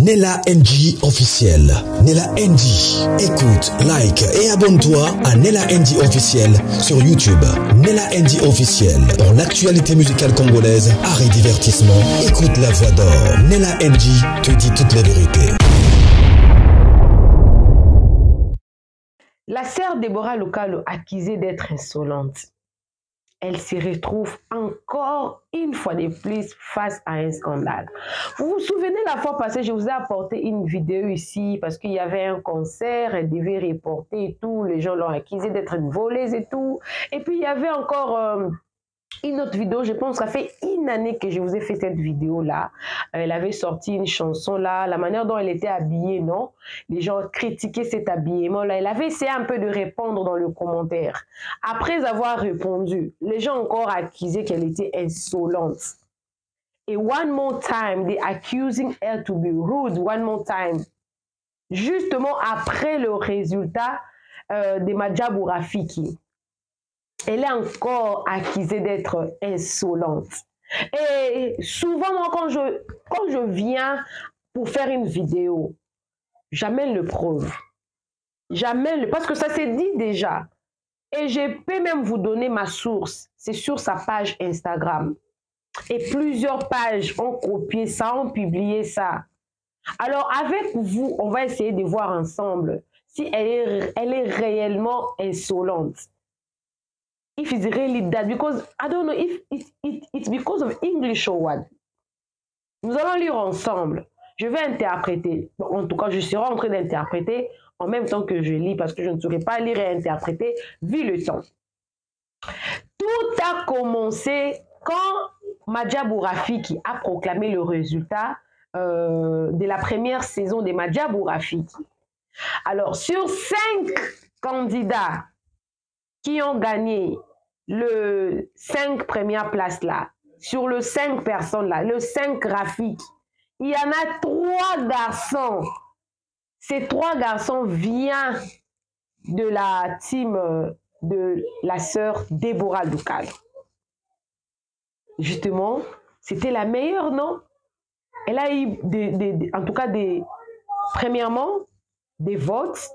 Nella NG officiel. Nella NG. Écoute, like et abonne-toi à Nella NG officiel sur YouTube. Nella NG officiel. Pour l'actualité musicale congolaise, art et divertissement, écoute la voix d'or. Nella NG te dit toutes les vérités. La sœur Déborah Lokalo, accusée d'être insolente, elle se retrouve encore une fois de plus face à un scandale. Vous vous souvenez la fois passée, je vous ai apporté une vidéo ici parce qu'il y avait un concert, elle devait reporter et tout, les gens l'ont accusée d'être une voleuse et tout. Et puis il y avait encore une autre vidéo, je pense que ça fait une année que je vous ai fait cette vidéo-là. Elle avait sorti une chanson-là, la manière dont elle était habillée, non? Les gens critiquaient cet habillement-là. Elle avait essayé un peu de répondre dans le commentaire. Après avoir répondu, les gens ont encore accusé qu'elle était insolente. Et one more time, they accusing her to be rude, one more time. Justement après le résultat de Madjabou Rafiki. Elle est encore accusée d'être insolente. Et souvent, moi, quand je viens pour faire une vidéo, j'amène le preuve. Parce que ça s'est dit déjà. Et je peux même vous donner ma source. C'est sur sa page Instagram. Et plusieurs pages ont copié ça, ont publié ça. Alors, avec vous, on va essayer de voir ensemble si elle est réellement insolente. If it's really that, because I don't know if it's because of English or what. Nous allons lire ensemble. Je vais interpréter. En tout cas, je serai en train d'interpréter en même temps que je lis parce que je ne saurais pas lire et interpréter vu le temps. Tout a commencé quand Madjabou Rafiki a proclamé le résultat de la première saison de Madjabou Rafiki. Alors, sur 5 candidats qui ont gagné le 5 premières places là, sur le 5 personnes là, le 5 graphiques, il y en a 3 garçons. Ces 3 garçons viennent de la team de la sœur Déborah Lokalo. Justement, c'était la meilleure, non? Elle a eu, en tout cas, premièrement, des votes.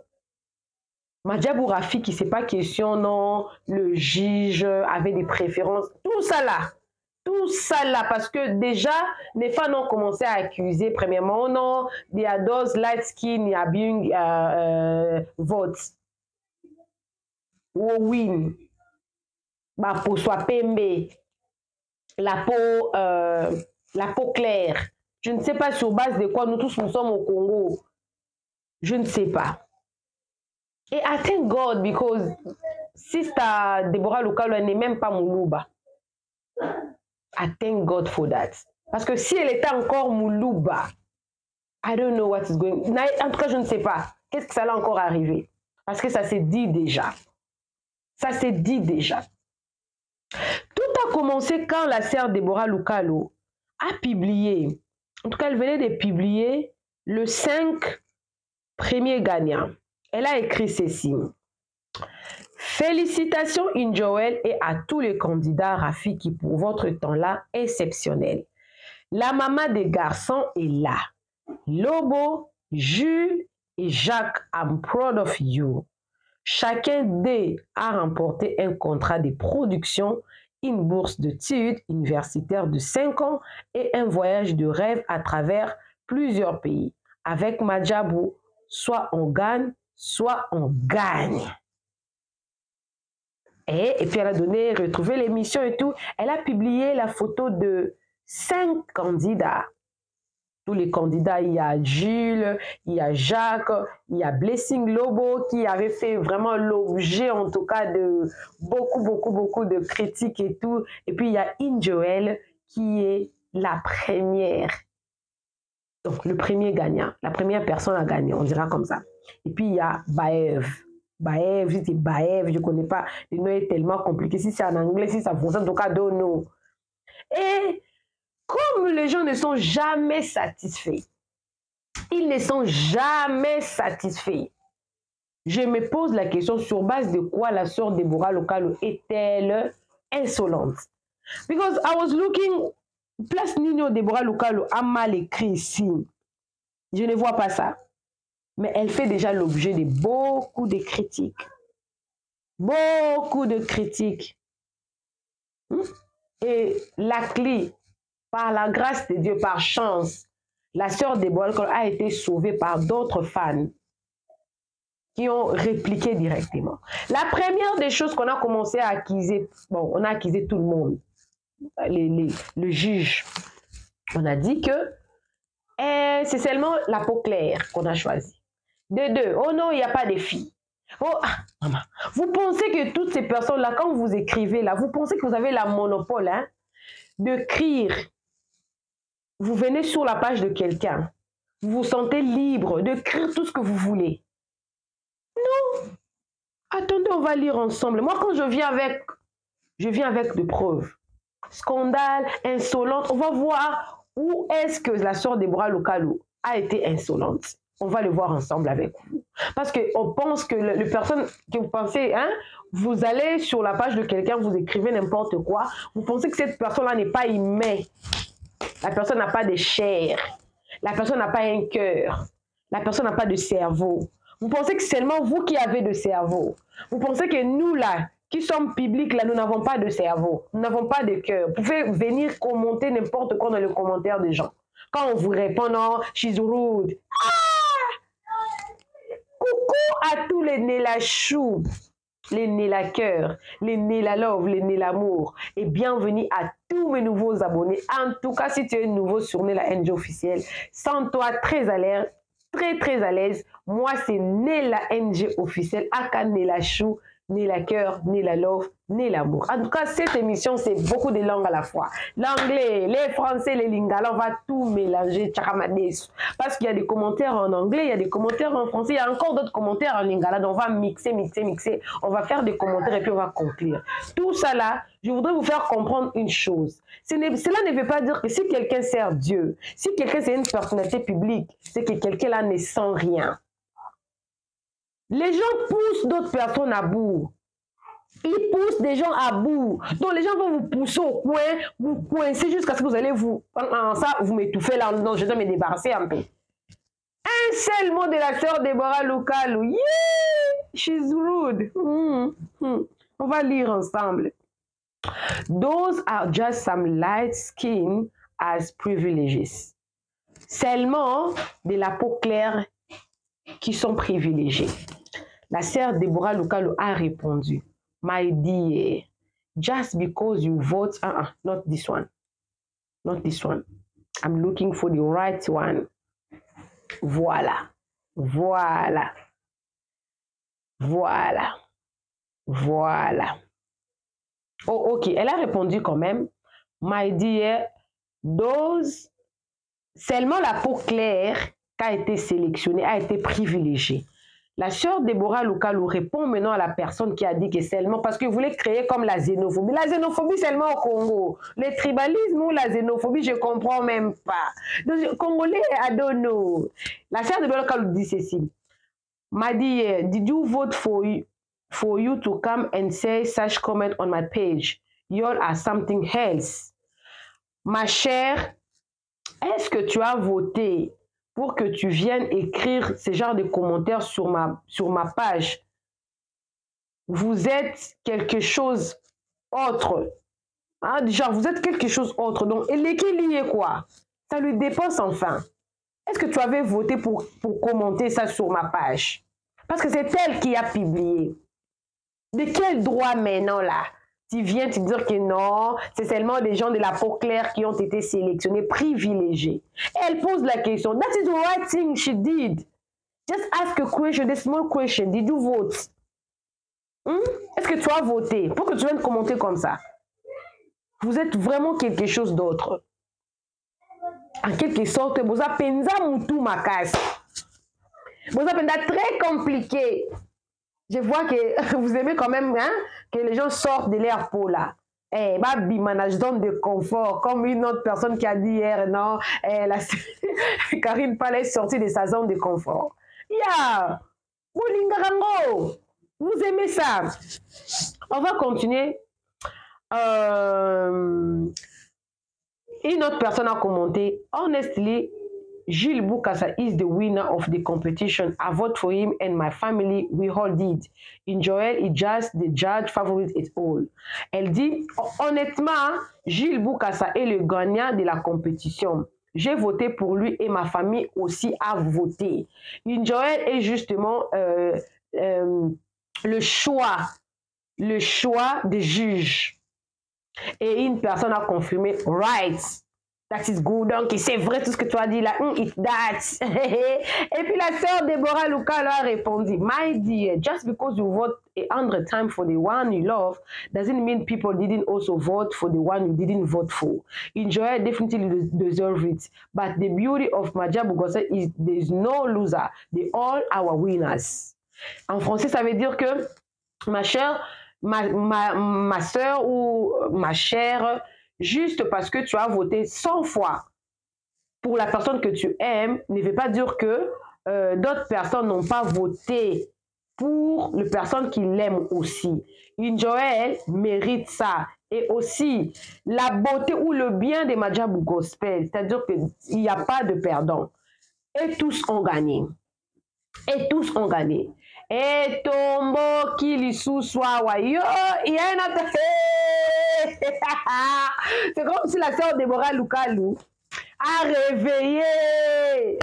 Madjabou Rafiki, c'est pas question, non, le juge avait des préférences, tout ça là, parce que déjà, les fans ont commencé à accuser, premièrement, non, il y a those light skin, il y a bien votes. Win, ma peau soit pembe, la peau claire. Je ne sais pas sur base de quoi nous tous nous sommes au Congo. Je ne sais pas. Et I thank God because Sister Déborah Lokalo n'est même pas Moulouba. I thank God for that. Parce que si elle était encore Moulouba, I don't know what is going on. En tout cas, je ne sais pas. Qu'est-ce que ça va encore arriver? Parce que ça s'est dit déjà. Ça s'est dit déjà. Tout a commencé quand la sœur Déborah Lokalo a publié, en tout cas, elle venait de publier le 5 premier gagnant. Elle a écrit ceci. Félicitations Injoel et à tous les candidats Rafiki pour votre temps-là exceptionnel. La maman des garçons est là. Lobo, Jules et Jacques, I'm proud of you. Chacun d'eux a remporté un contrat de production, une bourse d'études universitaire de 5 ans et un voyage de rêve à travers plusieurs pays. Avec Madjabou, soit on gagne, soit on gagne. Et puis elle a donné, retrouvé l'émission et tout. Elle a publié la photo de 5 candidats. Tous les candidats, il y a Jules, il y a Jacques, il y a Blessing Lobo qui avait fait vraiment l'objet en tout cas de beaucoup de critiques et tout. Et puis il y a Injoel qui est la première. Donc le premier gagnant, la première personne à gagner, on dira comme ça. Et puis il y a Baev. Baev, je dis Baev, je ne connais pas. Le nom est tellement compliqué. Si c'est en anglais, si ça fonctionne, en tout cas, don't know. Et comme les gens ne sont jamais satisfaits, ils ne sont jamais satisfaits. Je me pose la question sur base de quoi la sœur Déborah Lokalo est-elle insolente? Because I was looking, place Nino Déborah Lokalo a mal écrit ici. Je ne vois pas ça. Mais elle fait déjà l'objet de beaucoup de critiques. Beaucoup de critiques. Et la clé, par la grâce de Dieu, par chance, la sœur Deborah a été sauvée par d'autres fans qui ont répliqué directement. La première des choses qu'on a commencé à accuser, bon, on a accusé tout le monde, le juge. On a dit que c'est seulement la peau claire qu'on a choisie. De deux, oh non, il n'y a pas de filles. Oh, maman, vous pensez que toutes ces personnes-là, quand vous écrivez là, vous pensez que vous avez la monopole hein, de crier. Vous venez sur la page de quelqu'un, vous vous sentez libre de crier tout ce que vous voulez. Non. Attendez, on va lire ensemble. Moi, quand je viens avec des preuves. Scandale, insolente. On va voir où est-ce que la sœur Deborah Lukalu a été insolente. On va le voir ensemble avec vous. Parce qu'on pense que les personnes que vous pensez, hein, vous allez sur la page de quelqu'un, vous écrivez n'importe quoi, vous pensez que cette personne-là n'est pas humaine. La personne n'a pas de chair. La personne n'a pas un cœur. La personne n'a pas de cerveau. Vous pensez que c'est seulement vous qui avez de cerveau. Vous pensez que nous, là, qui sommes publics, là, nous n'avons pas de cerveau. Nous n'avons pas de cœur. Vous pouvez venir commenter n'importe quoi dans les commentaires des gens. Quand on vous répond, non, she's rude. Coucou à tous les Nélachou, les Néla-cœur, les Néla-love, les Néla-amour. Et bienvenue à tous mes nouveaux abonnés. En tout cas, si tu es nouveau sur Nela NG officiel, sens-toi très à l'aise. Très à l'aise. Moi, c'est Nela NG officiel, aka Nélachou, Néla-cœur, Néla-love, Néla-amour. En tout cas, cette émission, c'est beaucoup de langues à la fois. L'anglais, les français, les lingala, on va tout mélanger. Parce qu'il y a des commentaires en anglais, il y a des commentaires en français, il y a encore d'autres commentaires en lingala. Donc, on va mixer. On va faire des commentaires et puis on va conclure. Tout ça là, je voudrais vous faire comprendre une chose. Cela ne veut pas dire que si quelqu'un sert Dieu, si quelqu'un c'est une personnalité publique, c'est que quelqu'un là ne sent rien. Les gens poussent d'autres personnes à bout. Ils poussent des gens à bout. Donc les gens vont vous pousser au coin, vous coincer jusqu'à ce que vous allez vous m'étouffer là. Non, je dois me débarrasser un peu. Un seul mot de la sœur Deborah Lukalu. Yeah, she's rude. On va lire ensemble. Those are just some light skin as privileges. Seulement de la peau claire qui sont privilégiés. La sœur Deborah Lukalu a répondu, my dear, just because you vote, not this one. I'm looking for the right one. Voilà. Oh, ok, elle a répondu quand même, my dear, those, seulement la peau claire qui a été sélectionnée, a été privilégiée. La sœur Deborah Lukalu répond maintenant à la personne qui a dit que seulement parce que vous voulez créer comme la xénophobie. La xénophobie seulement au Congo. Le tribalisme ou la xénophobie, je ne comprends même pas. Donc, Congolais, I don't know. La sœur Deborah Lukalu dit ceci. My dear, did you vote for you to come and say such comment on my page? You are something else. Ma chère, est-ce que tu as voté pour que tu viennes écrire ce genre de commentaires sur ma page? Vous êtes quelque chose autre. Hein, genre, vous êtes quelque chose autre. Donc, l'équilibre est quoi? Ça lui dépasse enfin. Est-ce que tu avais voté pour commenter ça sur ma page? Parce que c'est elle qui a publié. De quel droit maintenant là? Tu viens te dire que non, c'est seulement des gens de la peau claire qui ont été sélectionnés, privilégiés. Elle pose la question. That is the right thing she did. Just ask a question, a small question. Did you vote? Est-ce que tu as voté? Pour que tu viennes commenter comme ça. Vous êtes vraiment quelque chose d'autre. En quelque sorte, vous avez mutu makas. Vous avez très compliqué. Je vois que vous aimez quand même hein, que les gens sortent de leur peau là. Manage zone de confort, comme une autre personne qui a dit hier, non, Karine Palais est sortie de sa zone de confort. Vous aimez ça. On va continuer. Une autre personne a commenté, honestly, Gilles Bukasa is the winner of the competition. I vote for him and my family, we all did. In Joel, is just the judge favorite at all. Elle dit, honnêtement, Gilles Bukasa est le gagnant de la compétition. J'ai voté pour lui et ma famille aussi a voté. In Joel est justement le choix des juges. Et une personne a confirmé, right, that is good. Donc, c'est vrai tout ce que tu as dit là. It's that. Et puis la sœur Deborah Luka leur a répondu, my dear, just because you vote 100 times for the one you love, doesn't mean people didn't also vote for the one you didn't vote for. Enjoy definitely deserve it. But the beauty of Madjabou Gosse is there's no loser. They all are winners. En français, ça veut dire que ma chère, ma soeur ou ma chère, juste parce que tu as voté 100 fois pour la personne que tu aimes, ne veut pas dire que d'autres personnes n'ont pas voté pour la personne qui l'aime aussi. Une Joël mérite ça. Et aussi, la beauté ou le bien de Madjabou Gospel, c'est-à-dire qu'il n'y a pas de perdant. Et tous ont gagné. Et tous ont gagné. Et tombo kilisu swawa yo c'est comme si la sœur Deborah Lukalou a réveillé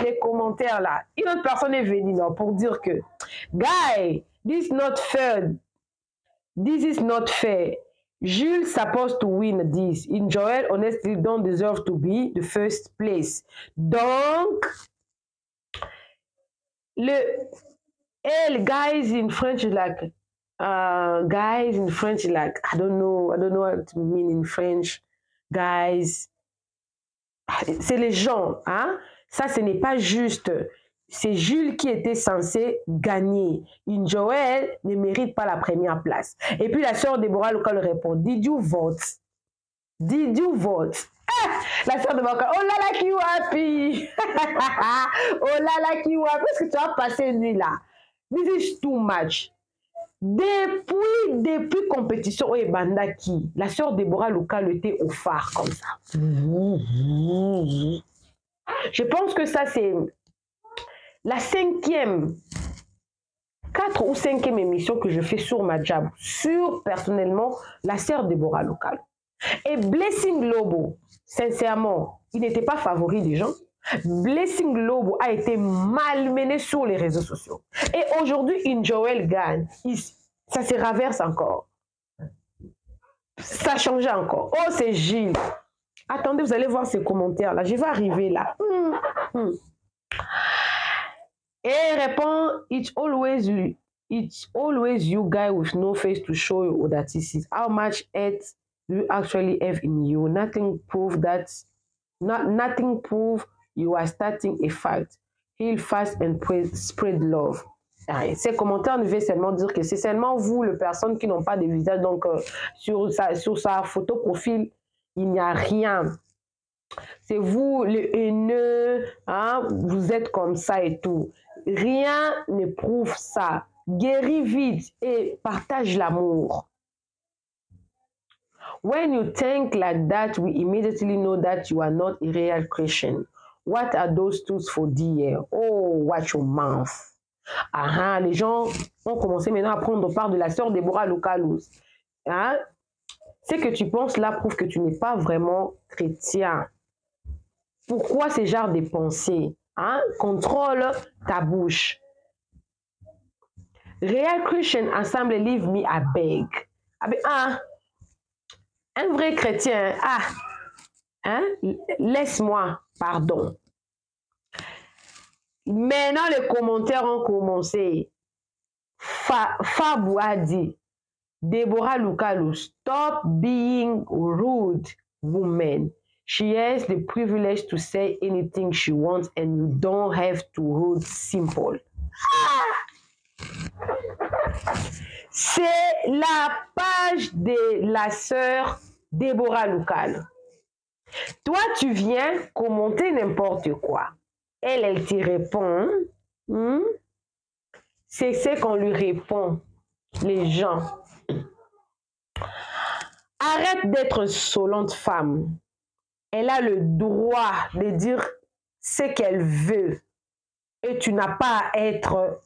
les commentaires là. Une autre personne est venue là pour dire que guy, this is not fair. This is not fair. Jules supposed to win this. In Joel honestly don't deserve to be the first place. Donc guys in French like guys in French like I don't know what to mean in French. Guys, c'est les gens, hein? Ça, ce n'est pas juste. C'est Jules qui était censé gagner. Une Joël ne mérite pas la première place. Et puis la sœur Deborah Luka lui répond, did you vote? Did you vote? La sœur de Baka, oh là là, qui happy! Oh là là, qui happy! Qu'est-ce que tu as passé une nuit là? This is too much. Depuis compétition et Bandaki, la sœur Deborah Luka était au phare comme ça. Je pense que ça c'est la 4e ou 5e émission que je fais sur Madjab, sur personnellement la sœur Deborah Luka. Et Blessing Lobo, sincèrement, il n'était pas favori des gens. Blessing Lobo a été malmené sur les réseaux sociaux. Et aujourd'hui, une Joël gagne. Ça se raverse encore. Ça change encore. Oh, c'est Gilles. Attendez, vous allez voir ces commentaires-là. Je vais arriver là. Et répond, it's always you guys with no face to show you audacity. How much hate do you actually have in you? Nothing prove you are starting a fight. Heal fast and spread love. Ces commentaires ne veulent seulement dire que c'est seulement vous, les personnes qui n'ont pas de visage. Donc, sur sa photo profil, il n'y a rien. C'est vous, les haineux, hein, vous êtes comme ça et tout. Rien ne prouve ça. Guéris vite et partage l'amour. When you think like that, we immediately know that you are not a real Christian. What are those tools for dear? Oh, watch your mouth. Les gens ont commencé maintenant à prendre part de la sœur Deborah Lukalou. Hein? Ce que tu penses là prouve que tu n'es pas vraiment chrétien. Pourquoi ces genres de pensées? Hein? Contrôle ta bouche. Real Christian ensemble, leave me à beg. Un vrai chrétien, laisse-moi, pardon. Maintenant, les commentaires ont commencé. Fabou a dit, Deborah Lukalou, stop being rude, woman. She has the privilege to say anything she wants and you don't have to rude simple. C'est la page de la sœur Deborah Lukalou. Toi, tu viens commenter n'importe quoi. Elle te répond. C'est ce qu'on lui répond, les gens. Arrête d'être insolente femme. Elle a le droit de dire ce qu'elle veut. Et tu n'as pas à être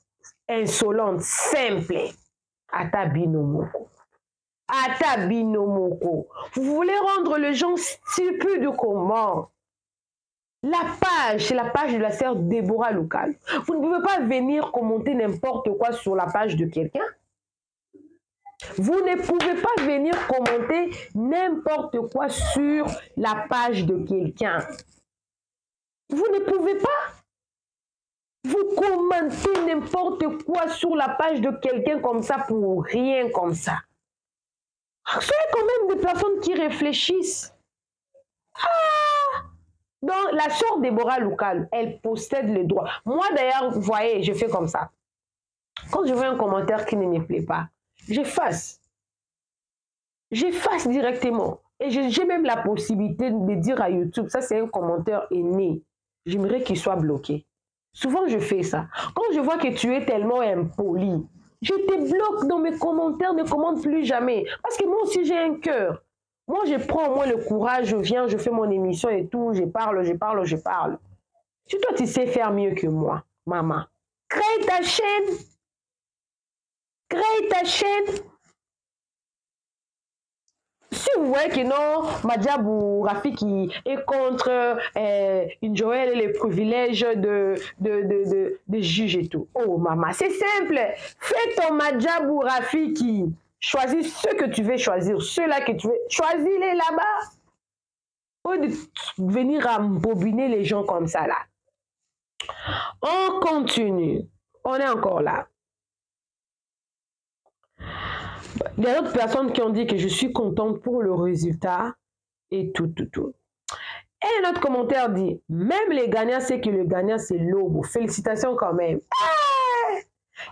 insolente, simple. Ata binomoko. Ata binomoko. Vous voulez rendre les gens stupides comment? La page, c'est la page de la sœur Déborah Loukal. Vous ne pouvez pas venir commenter n'importe quoi sur la page de quelqu'un. Vous ne pouvez pas venir commenter n'importe quoi sur la page de quelqu'un. Vous ne pouvez pas. Vous commentez n'importe quoi sur la page de quelqu'un comme ça pour rien comme ça. Soyez quand même des personnes qui réfléchissent. Donc, la sœur Déborah Loukal, elle possède le droit. Moi, d'ailleurs, vous voyez, je fais comme ça. Quand je vois un commentaire qui ne me plaît pas, j'efface. J'efface directement. Et j'ai même la possibilité de dire à YouTube, ça c'est un commentaire haineux. J'aimerais qu'il soit bloqué. Souvent, je fais ça. Quand je vois que tu es tellement impoli, je te bloque dans mes commentaires, ne commente plus jamais. Parce que moi aussi, j'ai un cœur. Moi, je prends au moins le courage, je viens, je fais mon émission et tout, je parle. Si toi, tu sais faire mieux que moi, maman, crée ta chaîne. Crée ta chaîne. Si vous voyez que non, Madjabou Rafiki est contre une Joël et les privilèges de juge et tout. Oh maman, c'est simple. Fais ton Madjabou Rafiki. Choisis ceux que tu veux choisir, ceux-là que tu veux. Choisis-les là-bas. Au lieu de venir embobiner les gens comme ça là. On continue. On est encore là. Il y a d'autres personnes qui ont dit que je suis contente pour le résultat et tout. Et un autre commentaire dit, même les gagnants, c'est que le gagnant, c'est Lobo. Félicitations quand même.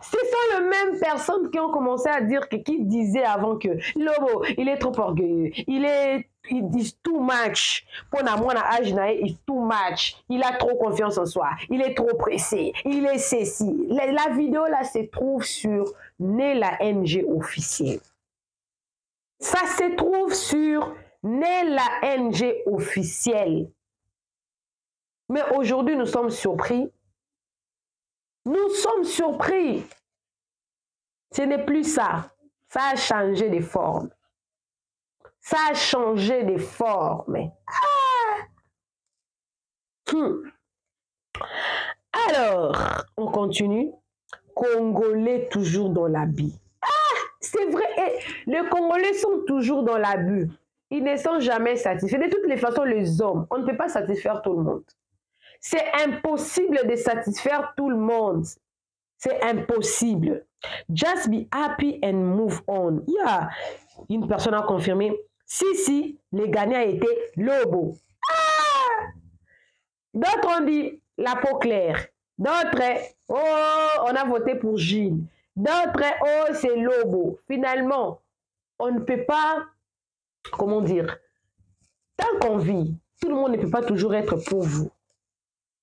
Ce sont les mêmes personnes qui ont commencé à dire qui disaient avant que Lobo, il est trop orgueilleux. Il dit too much. Pour moi, il too much. Il a trop confiance en soi. Il est trop pressé. Il est ceci. La vidéo là se trouve sur Nela NG officiel. Ça se trouve sur Nela NG officiel. Mais aujourd'hui, nous sommes surpris. Nous sommes surpris. Ce n'est plus ça. Ça a changé de forme. Ça a changé de forme. Alors, on continue. Congolais toujours dans l'habit. C'est vrai. Les Congolais sont toujours dans l'abus. Ils ne sont jamais satisfaits. De toutes les façons, les hommes, on ne peut pas satisfaire tout le monde. C'est impossible de satisfaire tout le monde. C'est impossible. Just be happy and move on. Yeah. Une personne a confirmé. Si, les gagnants étaient Lobo. D'autres ont dit la peau claire. D'autres, oh, on a voté pour Gilles. D'autres, oh, c'est Lobo. Finalement, on ne peut pas, comment dire, tant qu'on vit, tout le monde ne peut pas toujours être pour vous.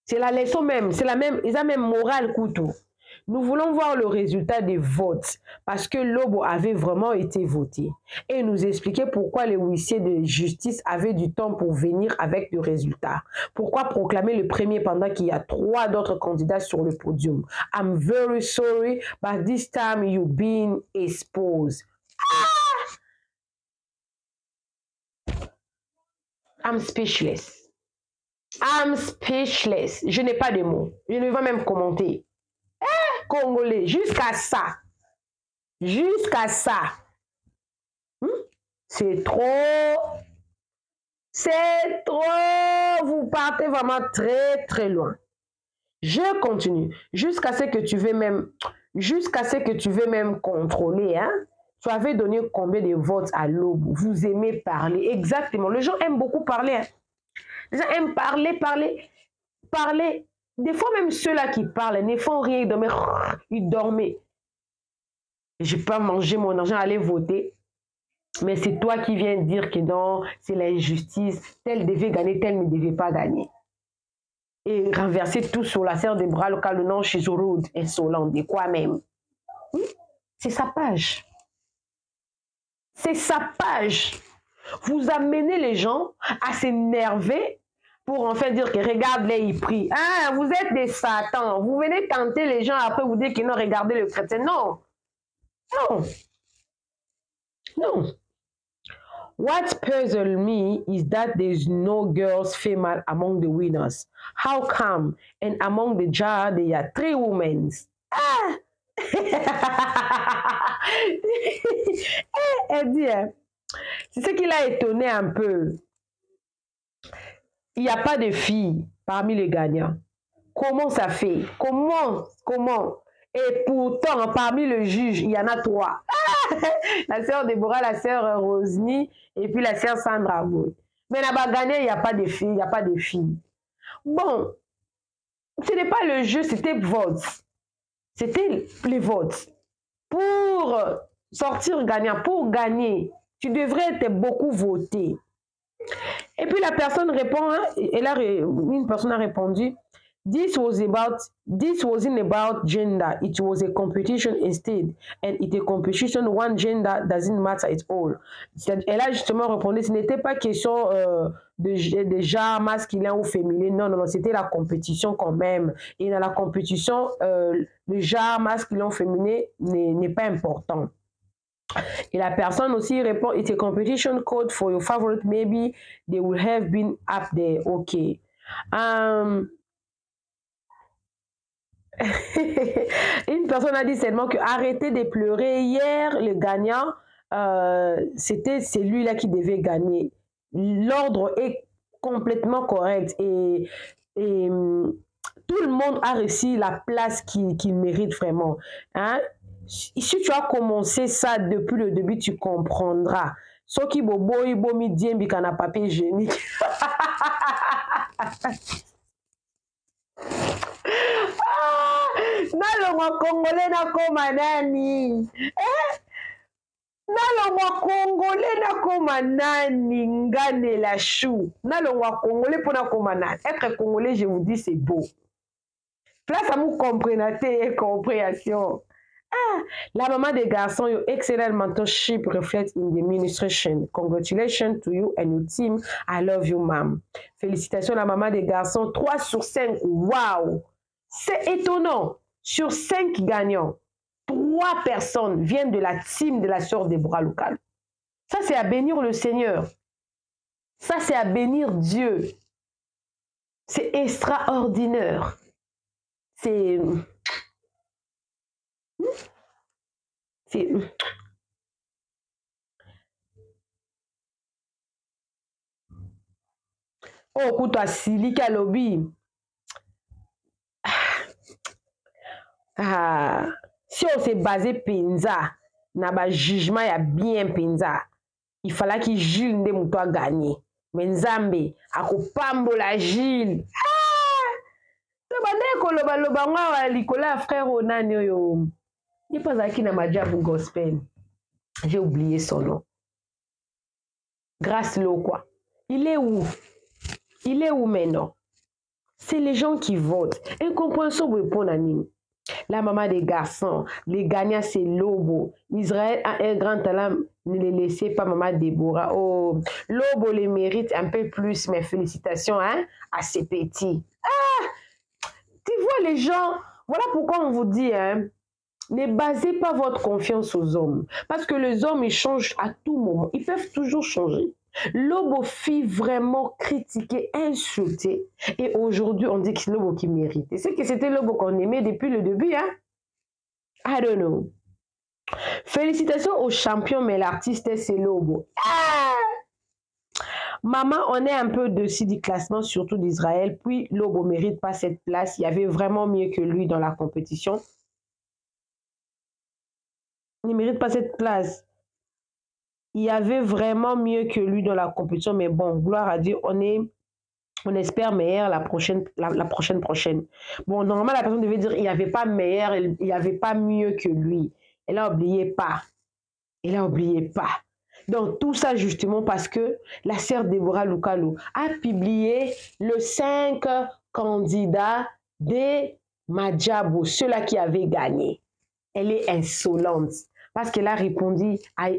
C'est la leçon même, c'est la même, ils ont même morale couteau. Nous voulons voir le résultat des votes parce que Lobo avait vraiment été voté et nous expliquer pourquoi les huissiers de justice avaient du temps pour venir avec le résultat. Pourquoi proclamer le premier pendant qu'il y a 3 autres candidats sur le podium. I'm very sorry, but this time you've been exposed. I'm speechless. I'm speechless. Je n'ai pas de mots. Je ne vais même commenter. Congolais, jusqu'à ça. Jusqu'à ça. C'est trop. C'est trop. Vous partez vraiment très, très loin. Je continue. Jusqu'à ce que tu veux même. Jusqu'à ce que tu veux même contrôler. Hein? Tu avais donné combien de votes à Lobo? Vous aimez parler. Exactement. Les gens aiment beaucoup parler. Hein? Les gens aiment parler. Des fois, même ceux-là qui parlent ne font rien, ils dormaient. Je peux pas manger mon argent, aller voter. Mais c'est toi qui viens dire que non, c'est l'injustice. Tel devait gagner, tel ne devait pas gagner. Et renverser tout sur la sœur des bras locales, le nom chez Zoroud, insolent, de quoi même. C'est sa page. C'est sa page. Vous amenez les gens à s'énerver pour en fait dire que regarde-les, ils prient. Ah, vous êtes des satans. Vous venez tenter les gens, après vous dire qu'ils n'ont regardé le chrétien. Non. Non. Non. What puzzles me is that there's no girls female among the winners. How come? And among the jar, there are 3 women. Ah! Elle dit, c'est ce qui l'a étonné un peu. Il n'y a pas de filles parmi les gagnants. Comment ça fait? Comment? Et pourtant, parmi le juge, il y en a 3. La sœur Déborah, la sœur Rosny, et puis la sœur Sandra. Mais là-bas, gagné, il n'y a pas de filles, il n'y a pas de filles. Bon, ce n'est pas le jeu, c'était vote. C'était les votes. Pour sortir gagnant, pour gagner, tu devrais être beaucoup voté. Et puis la personne répond, hein, une personne a répondu, this wasn't about gender, it was a competition instead, and it a competition, one gender doesn't matter at all. Elle a justement répondu, ce n'était pas question de genre masculin ou féminin, non, c'était la compétition quand même. Et dans la compétition, le genre masculin ou féminin n'est pas important. Et la personne aussi répond, it's a competition code for your favorite, maybe they would have been up there. Ok. Une personne a dit seulement que arrêtez de pleurer. Hier, le gagnant, c'est celui-là qui devait gagner. L'ordre est complètement correct et tout le monde a reçu la place qu'il mérite vraiment. Hein? Si tu as commencé ça depuis le début, tu comprendras. Ce qui bobo, il bomi dien bikana papier hygiénique. Nalongwa congolais na koma nani? Nalongwa congolais na koma nani? Ngane la chou. Nalongwa congolais pour na koma nani? Être congolais, je vous dis, c'est beau. Place à vous comprenez et compréhension. Ah, la maman des garçons, your excellent mentorship reflects in the administration. Congratulations to you and your team. I love you, ma'am. Félicitations à la maman des garçons. 3 sur 5. Wow! C'est étonnant. Sur 5 gagnants, 3 personnes viennent de la team de la sœur Déborah Lukalu. Ça, c'est à bénir le Seigneur. Ça, c'est à bénir Dieu. C'est extraordinaire. C'est... Oh, kuta silika lobby. Si on s'est basé Penza, na ba jugement ya bien Penza, il fallait qu'il Gilles nde muto a gagné. Mais Nzambe akopambo la Gilles. Loba nga likola frère Onani oyo. Il pas à qui na Madjabou Gospel. J'ai oublié son nom. Grâce Lo quoi. Il est où? Il est où maintenant? C'est les gens qui votent. Incompréhension pour Nani. La maman des garçons, les gagnants c'est Lobo. Israël a un grand talent, ne les laissez pas maman Déborah. Oh, Lobo les mérite un peu plus, mais félicitations hein, à ces petits. Ah, tu vois les gens, voilà pourquoi on vous dit, hein, ne basez pas votre confiance aux hommes. Parce que les hommes, ils changent à tout moment. Ils peuvent toujours changer. Lobo fit vraiment critiquer, insulter. Et aujourd'hui, on dit que c'est Lobo qui mérite. Et c'est que c'était Lobo qu'on aimait depuis le début. Hein? I don't know. Félicitations aux champions, mais l'artiste, c'est Lobo. Ah! Maman, on est un peu dessus du classement, surtout d'Israël. Puis Lobo ne mérite pas cette place. Il y avait vraiment mieux que lui dans la compétition. Il ne mérite pas cette place. Il y avait vraiment mieux que lui dans la compétition, mais bon, gloire à Dieu, on espère meilleur la prochaine. Bon, normalement, la personne devait dire il n'y avait pas meilleur, il n'y avait pas mieux que lui. Elle a oublié pas. Elle a oublié pas. Donc, tout ça justement parce que la sœur Déborah Lukalu a publié le 5 candidats de Madjabou, ceux-là qui avaient gagné. Elle est insolente. Parce qu'elle a répondu à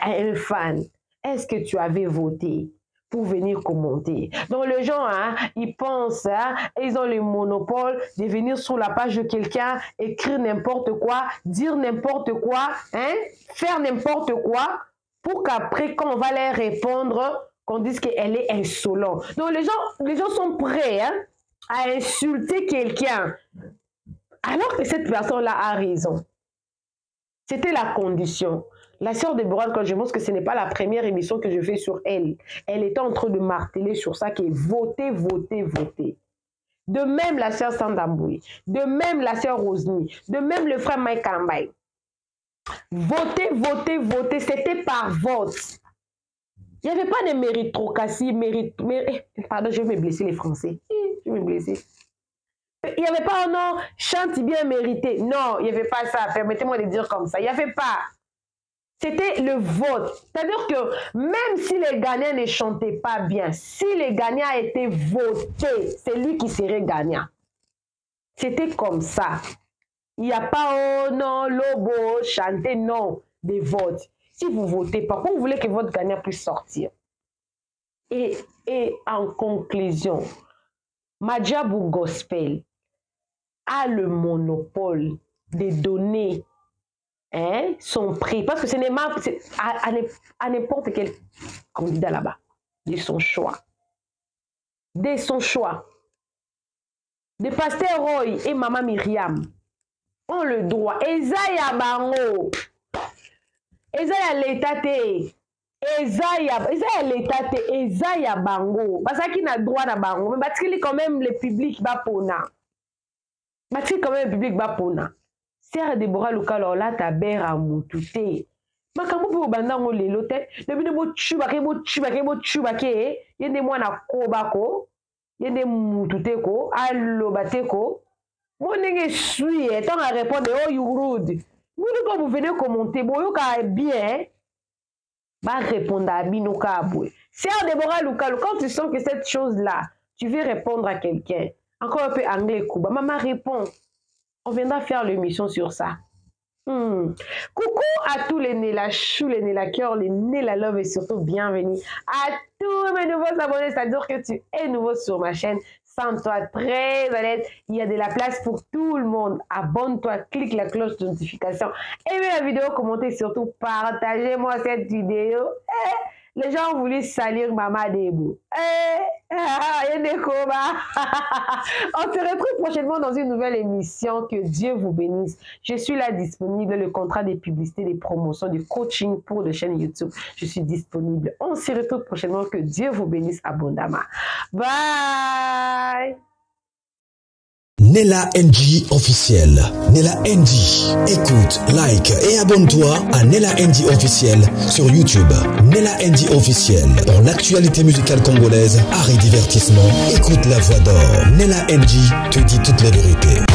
un fan, est-ce que tu avais voté? pour venir commenter. Donc les gens, hein, ils pensent, hein, ils ont le monopole de venir sur la page de quelqu'un, écrire n'importe quoi, dire n'importe quoi, hein, faire n'importe quoi, pour qu'après, quand on va leur répondre, qu'on dise qu'elle est insolente. Donc les gens sont prêts, hein, à insulter quelqu'un, alors que cette personne-là a raison. C'était la condition. La sœur Déborah, quand je pense que ce n'est pas la première émission que je fais sur elle. Elle était en train de marteler sur ça, qui est voter, voter, voter. De même la sœur Sandamboui, de même la sœur Rosny, de même le frère Mike Kambay. Voter, voter, voter, c'était par vote. Il n'y avait pas de méritocratie, pardon, je vais me blesser les Français. Je vais me blesser. Il n'y avait pas un nom, chante bien mérité. Non, il n'y avait pas ça. Permettez-moi de dire comme ça. Il n'y avait pas. C'était le vote. C'est-à-dire que même si les gagnants ne chantaient pas bien, si les gagnants étaient votés, c'est lui qui serait gagnant. C'était comme ça. Il n'y a pas, oh non, Lobo, chanter, non, des votes. Si vous votez pas, pourquoi vous voulez que votre gagnant puisse sortir? Et en conclusion, Madjabou Gospel a le monopole de donner, hein, son prix, parce que ce n'est pas à n'importe quel candidat là-bas, de son choix. De son choix. De Pasteur Roy et Maman Myriam ont le droit. Ezaya Bango. Ezaya l'étate. Ezaya l'étate. Ezaya Bango. Parce qu'il n'a droit à Bango. Mais parce qu'il est quand même le public bapona. Parce qu'il est quand même le public bapona. Sœur Déborah Lukalo la taber à moutouté. Makambo pe obanda ngo lelo te. Depuis de bo chubake. Yende mwana kobako. Yende moutouté ko. Allo bateko. Mon nègre suit. Tant à répondre oh you rude. Quand vous venez commenter, bon yo ka bien. Va répondre à Binoka Aboué. Sœur Déborah Lukalo, quand tu sens que cette chose-là, tu veux répondre à quelqu'un. Encore un peu anglais, Kuba. Maman répond. On viendra faire l'émission sur ça. Coucou à tous les nés la chou, les nés la cœur, les nés la love et surtout bienvenue à tous mes nouveaux abonnés. C'est-à-dire que tu es nouveau sur ma chaîne. Sens-toi très à l'aise. Il y a de la place pour tout le monde. Abonne-toi, clique la cloche de notification. Aimez la vidéo, commentez, surtout partagez-moi cette vidéo. Les gens ont voulu salir Maman Debou. On se retrouve prochainement dans une nouvelle émission. Que Dieu vous bénisse. Je suis là disponible. Le contrat des publicités, des promotions, du coaching pour la chaîne YouTube. Je suis disponible. On se retrouve prochainement. Que Dieu vous bénisse abondamment. Bye. Nella NG officiel. Nella NG. Écoute, like et abonne-toi à Nella NG officiel sur YouTube. Nella NG officiel. Pour l'actualité musicale congolaise, art et divertissement, écoute la voix d'or. Nella NG te dit toutes les vérités.